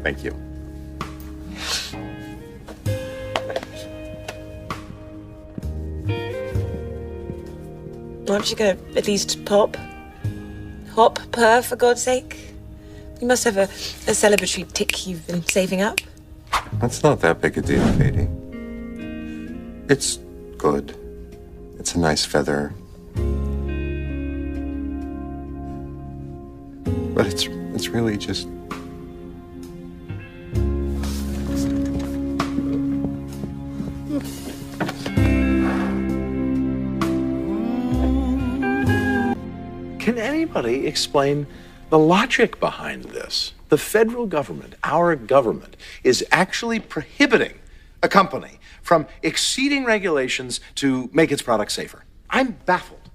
Thank you. Aren't you going to at least pop? Hop, purr, for God's sake? You must have a celebratory tick you've been saving up. That's not that big a deal, Katie. It's good. It's a nice feather. But it's really just... Can anybody explain the logic behind this? The federal government, our government, is actually prohibiting a company from exceeding regulations to make its products safer. I'm baffled.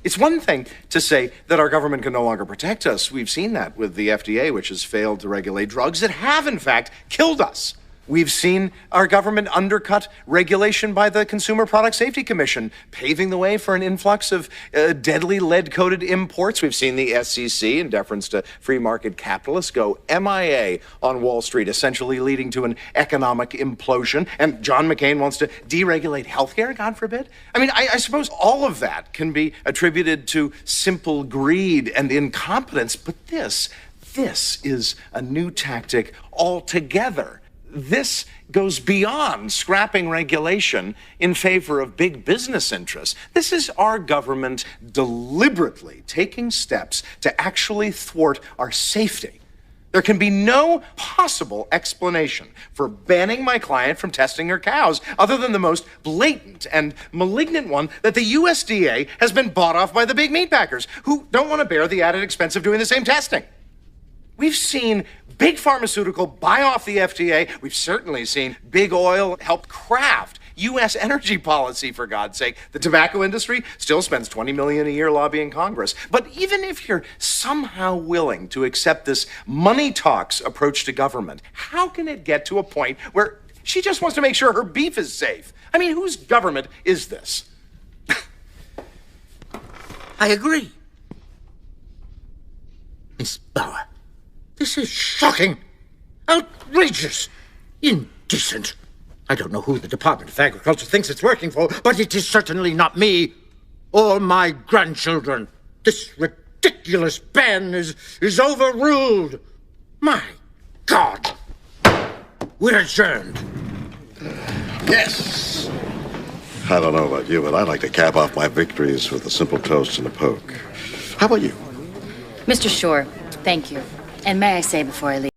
It's one thing to say that our government can no longer protect us. We've seen that with the FDA, which has failed to regulate drugs that have, in fact, killed us. We've seen our government undercut regulation by the Consumer Product Safety Commission, paving the way for an influx of deadly lead-coated imports. We've seen the SEC, in deference to free market capitalists, go MIA on Wall Street, essentially leading to an economic implosion. And John McCain wants to deregulate healthcare, God forbid. I mean, I suppose all of that can be attributed to simple greed and incompetence, but this is a new tactic altogether. This goes beyond scrapping regulation in favor of big business interests. This is our government deliberately taking steps to actually thwart our safety. There can be no possible explanation for banning my client from testing her cows other than the most blatant and malignant one that the USDA has been bought off by the big meat packers who don't want to bear the added expense of doing the same testing. We've seen big pharmaceutical buy off the FDA. We've certainly seen big oil help craft U.S. energy policy, for God's sake. The tobacco industry still spends $20 million a year lobbying Congress. But even if you're somehow willing to accept this money talks approach to government, how can it get to a point where she just wants to make sure her beef is safe? I mean, whose government is this? I agree. Miss Bauer, this is shocking, outrageous, indecent. I don't know who the Department of Agriculture thinks it's working for, but it is certainly not me or my grandchildren. This ridiculous ban is overruled. My God. We're adjourned. Yes! I don't know about you, but I like to cap off my victories with a simple toast and a poke. How about you? Mr. Shore, thank you. And may I say before I leave,